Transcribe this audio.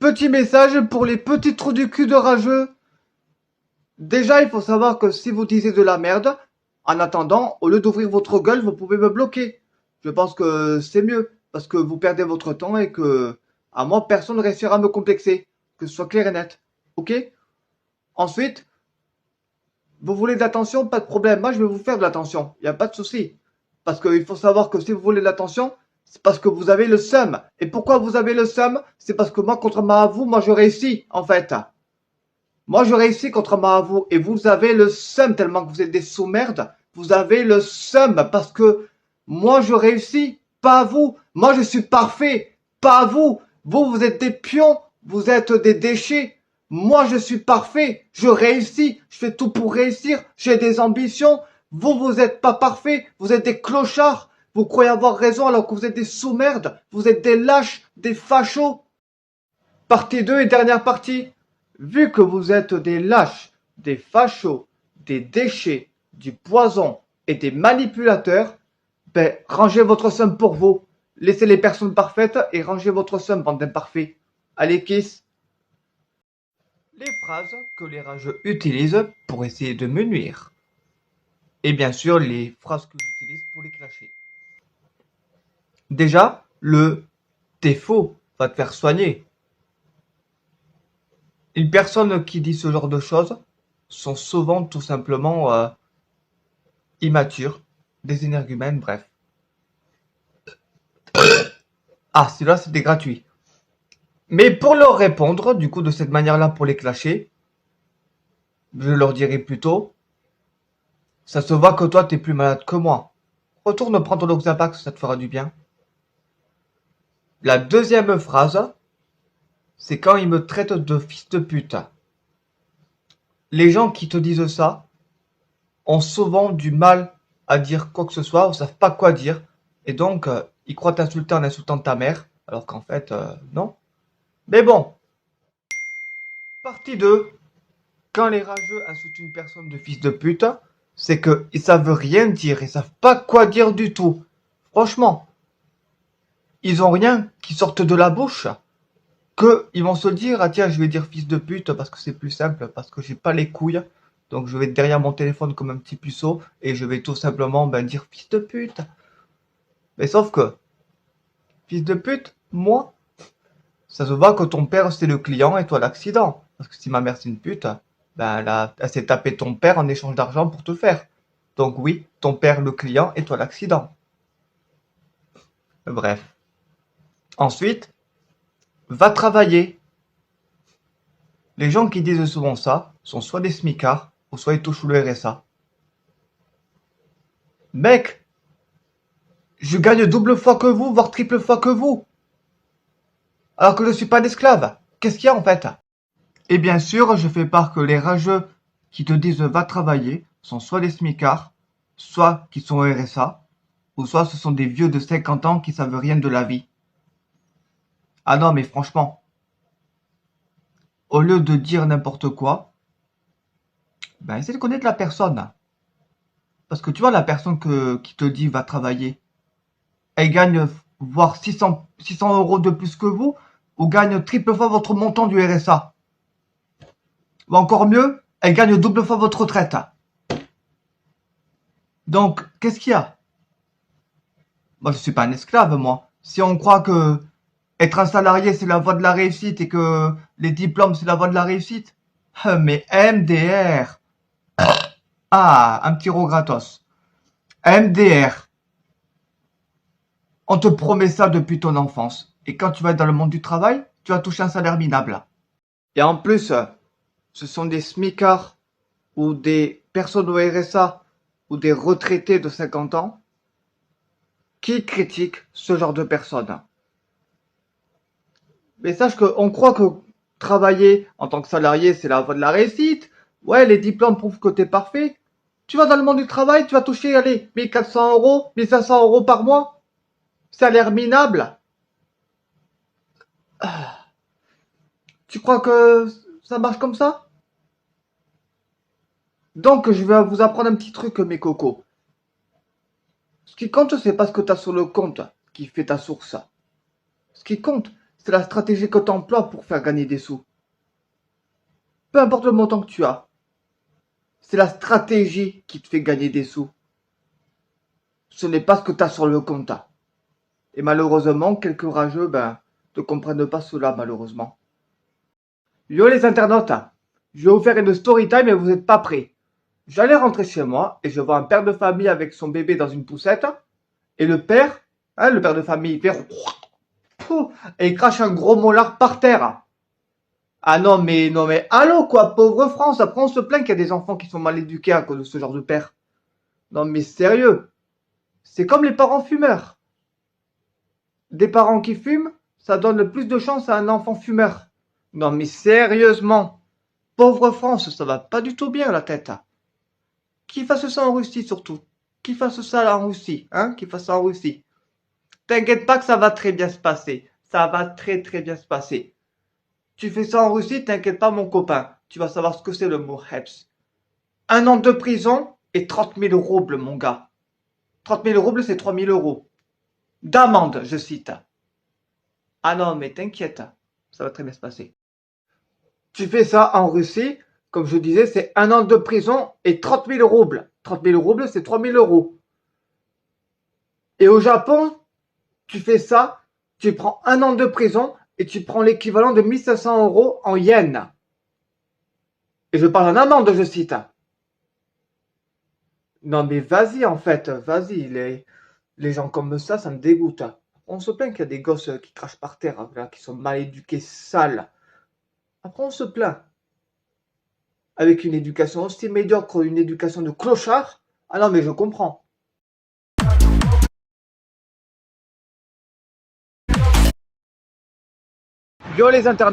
Petit message pour les petits trous du cul de rageux. Déjà, il faut savoir que si vous disiez de la merde, en attendant, au lieu d'ouvrir votre gueule, vous pouvez me bloquer. Je pense que c'est mieux, parce que vous perdez votre temps et que, à moi, personne ne réussira à me complexer. Que ce soit clair et net. Ok? Ensuite, vous voulez de l'attention, pas de problème. Moi, je vais vous faire de l'attention. Il n'y a pas de souci. Parce qu'il faut savoir que si vous voulez de l'attention, c'est parce que vous avez le seum. Et pourquoi vous avez le seum? C'est parce que moi, contrairement à vous, moi, je réussis, en fait. Moi, je réussis contrairement à vous. Et vous avez le seum tellement que vous êtes des sous-merdes. Vous avez le seum parce que moi, je réussis. Pas vous. Moi, je suis parfait. Pas vous. Vous, vous êtes des pions. Vous êtes des déchets. Moi, je suis parfait. Je réussis. Je fais tout pour réussir. J'ai des ambitions. Vous, vous êtes pas parfait. Vous êtes des clochards. Vous croyez avoir raison alors que vous êtes des sous-merdes. Vous êtes des lâches, des fachos. Partie 2 et dernière partie. Vu que vous êtes des lâches, des fachos, des déchets, du poison et des manipulateurs, ben, rangez votre somme pour vous. Laissez les personnes parfaites et rangez votre somme, bande d'imparfaits. Allez, kiss. Les phrases que les rageux utilisent pour essayer de me nuire. Et bien sûr, les phrases que j'utilise pour les clasher. Déjà, le t'es faux va te faire soigner. Les personnes qui disent ce genre de choses sont souvent tout simplement immatures, des énergumènes, bref. Ah, celui-là, c'était gratuit. Mais pour leur répondre, du coup, de cette manière-là, pour les clasher, je leur dirais plutôt, ça se voit que toi, t'es plus malade que moi. Retourne prendre l'Oxapax, ça te fera du bien. La deuxième phrase, c'est quand ils me traitent de fils de pute. Les gens qui te disent ça ont souvent du mal à dire quoi que ce soit, ou savent pas quoi dire, et donc ils croient t'insulter en insultant ta mère, alors qu'en fait, non. Mais bon, partie 2. Quand les rageux insultent une personne de fils de pute, c'est qu'ils savent rien dire, ils savent pas quoi dire du tout. Franchement, ils ont rien qui sorte de la bouche, que ils vont se dire, ah tiens, je vais dire fils de pute parce que c'est plus simple, parce que j'ai pas les couilles, donc je vais être derrière mon téléphone comme un petit puceau, et je vais tout simplement dire fils de pute. Mais sauf que, fils de pute, moi, ça se voit que ton père c'est le client et toi l'accident. Parce que si ma mère c'est une pute, elle s'est tapé ton père en échange d'argent pour te faire. Donc oui, ton père le client et toi l'accident. Bref. Ensuite, va travailler. Les gens qui disent souvent ça sont soit des smicards ou soit ils touchent le RSA. Mec, je gagne double fois que vous, voire triple fois que vous. Alors que je suis pas un esclave. Qu'est-ce qu'il y a en fait? Et bien sûr, je fais part que les rageux qui te disent va travailler sont soit des smicards, soit qui sont au RSA, ou soit ce sont des vieux de 50 ans qui savent rien de la vie. Ah non, mais franchement, au lieu de dire n'importe quoi, essaie de connaître la personne. Parce que tu vois, la personne qui te dit va travailler, elle gagne voire 600 euros de plus que vous, ou gagne triple fois votre montant du RSA. Ou encore mieux, elle gagne double fois votre retraite. Donc, qu'est-ce qu'il y a? Moi, je suis pas un esclave, moi. Si on croit que être un salarié, c'est la voie de la réussite et que les diplômes, c'est la voie de la réussite, mais MDR. Ah, un petit rot gratos. MDR. On te promet ça depuis ton enfance. Et quand tu vas être dans le monde du travail, tu vas toucher un salaire minable. Et en plus, ce sont des smicards ou des personnes au RSA ou des retraités de 50 ans qui critiquent ce genre de personnes. Mais sache qu'on croit que travailler en tant que salarié, c'est la voie de la réussite. Ouais, les diplômes prouvent que t'es parfait. Tu vas dans le monde du travail, tu vas toucher, allez, 1400 euros, 1500 euros par mois. Salaire minable. Tu crois que ça marche comme ça? Donc, je vais vous apprendre un petit truc, mes cocos. Ce qui compte, c'est pas ce que t'as sur le compte qui fait ta source. Ce qui compte, C'est la stratégie que tu emploies pour faire gagner des sous. Peu importe le montant que tu as. C'est la stratégie qui te fait gagner des sous. Ce n'est pas ce que tu as sur le compte. Et malheureusement, quelques rageux, ne comprennent pas cela, malheureusement. Yo les internautes, je vais vous faire une story time et vous n'êtes pas prêts. J'allais rentrer chez moi et je vois un père de famille avec son bébé dans une poussette. Et le père de famille, il fait et il crache un gros molar par terre. Ah non mais allô quoi, pauvre France, après on se plaint qu'il y a des enfants qui sont mal éduqués à cause de ce genre de père. Non mais sérieux, c'est comme les parents fumeurs. Des parents qui fument, ça donne le plus de chance à un enfant fumeur. Non mais sérieusement, pauvre France, ça va pas du tout bien la tête. Qui fasse ça en Russie surtout. Qui fasse ça là en Russie, hein, qui fasse ça en Russie. T'inquiète pas que ça va très bien se passer. Ça va très très bien se passer. Tu fais ça en Russie, t'inquiète pas mon copain. Tu vas savoir ce que c'est le mot Heps. 1 an de prison et 30 000 roubles mon gars. 30 000 roubles c'est 3 000 euros. D'amende, je cite. Ah non mais t'inquiète, ça va très bien se passer. Tu fais ça en Russie, comme je disais, c'est 1 an de prison et 30 000 roubles. 30 000 roubles c'est 3 000 euros. Et au Japon, tu fais ça, tu prends 1 an de prison et tu prends l'équivalent de 1500 euros en yens. Et je parle en amende, je cite. Non mais vas-y en fait, vas-y, les gens comme ça me dégoûte. On se plaint qu'il y a des gosses qui crachent par terre, là, qui sont mal éduqués, sales. Après on se plaint. Avec une éducation aussi médiocre, une éducation de clochard. Ah non mais je comprends. Yo les internautes.